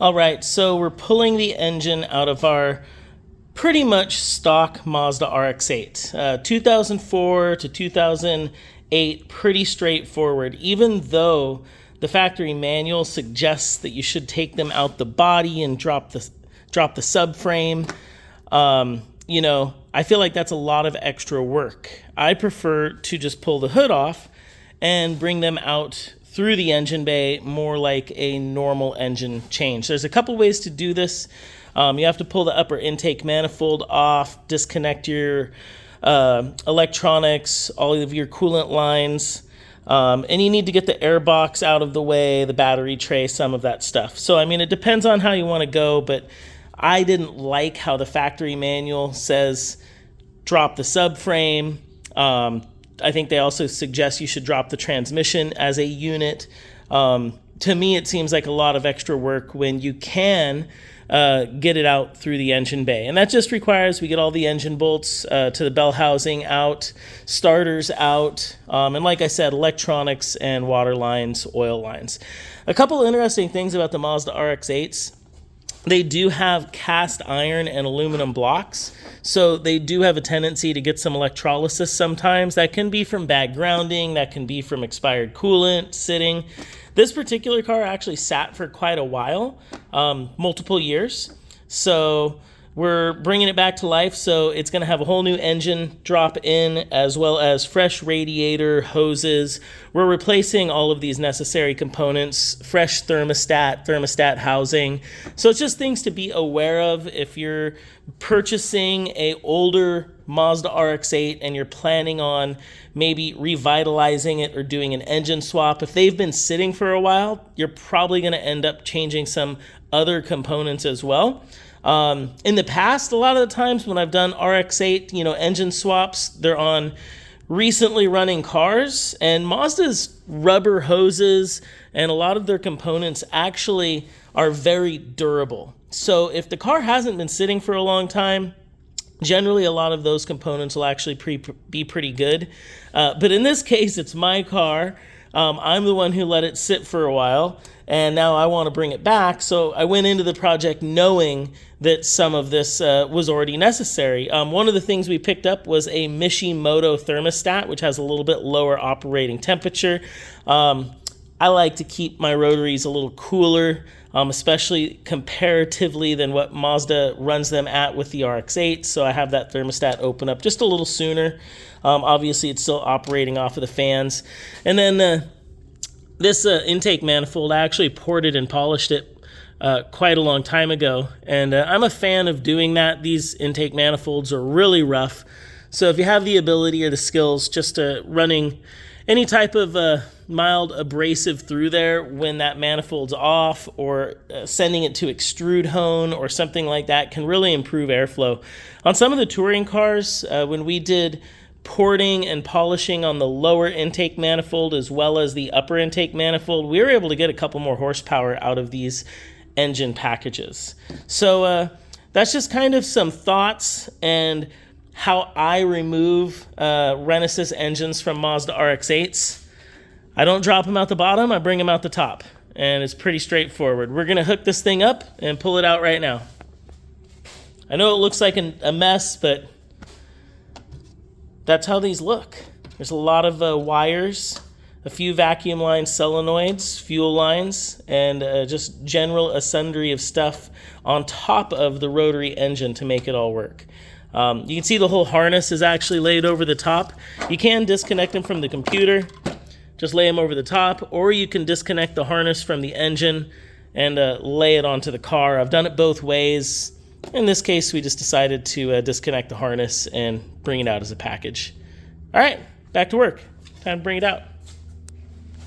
All right, so we're pulling the engine out of our pretty much stock Mazda RX8. 2004 to 2008, pretty straightforward, even though the factory manual suggests that you should take them out the body and drop the subframe. I feel like that's a lot of extra work. I prefer to just pull the hood off and bring them out through the engine bay, more like a normal engine change. There's a couple ways to do this. You have to pull the upper intake manifold off, disconnect your electronics, all of your coolant lines, and you need to get the air box out of the way, the battery tray, some of that stuff. So, it depends on how you want to go, but I didn't like how the factory manual says drop the subframe. I think they also suggest you should drop the transmission as a unit. To me, it seems like a lot of extra work when you can get it out through the engine bay. And that just requires we get all the engine bolts to the bell housing out, starters out, and like I said, electronics and water lines, oil lines. A couple interesting things about the Mazda RX-8s. They do have cast iron and aluminum blocks, so they do have a tendency to get some electrolysis sometimes. That can be from bad grounding, that can be from expired coolant sitting. This particular car actually sat for quite a while, multiple years. So we're bringing it back to life, so it's going to have a whole new engine drop in, as well as fresh radiator, hoses. We're replacing all of these necessary components, fresh thermostat housing. So it's just things to be aware of if you're purchasing a older Mazda RX-8 and you're planning on maybe revitalizing it or doing an engine swap. If they've been sitting for a while, you're probably going to end up changing some other components as well. In the past, a lot of the times when I've done RX-8, engine swaps, they're on recently running cars, and Mazda's rubber hoses and a lot of their components actually are very durable. So if the car hasn't been sitting for a long time, generally a lot of those components will actually be pretty good. But in this case, it's my car. I'm the one who let it sit for a while, and now I want to bring it back. So I went into the project knowing that some of this was already necessary. One of the things we picked up was a Mishimoto thermostat, which has a little bit lower operating temperature. I like to keep my rotaries a little cooler, especially comparatively than what Mazda runs them at with the RX-8. So I have that thermostat open up just a little sooner. Obviously, it's still operating off of the fans. And then this intake manifold, I actually ported and polished it quite a long time ago. And I'm a fan of doing that. These intake manifolds are really rough. So if you have the ability or the skills, just running any type of mild abrasive through there when that manifold's off, or sending it to extrude hone or something like that, can really improve airflow. On some of the touring cars, when we did porting and polishing on the lower intake manifold as well as the upper intake manifold, we were able to get a couple more horsepower out of these engine packages. So that's just kind of some thoughts and how I remove Renesas engines from Mazda RX-8s. I don't drop them out the bottom, I bring them out the top. And it's pretty straightforward. We're going to hook this thing up and pull it out right now. I know it looks like a mess, but that's how these look. There's a lot of wires, a few vacuum line solenoids, fuel lines, and just general sundry of stuff on top of the rotary engine to make it all work. You can see the whole harness is actually laid over the top. You can disconnect them from the computer, just lay them over the top, or you can disconnect the harness from the engine and lay it onto the car. I've done it both ways. In this case, we just decided to disconnect the harness and bring it out as a package. All right, back to work. Time to bring it out.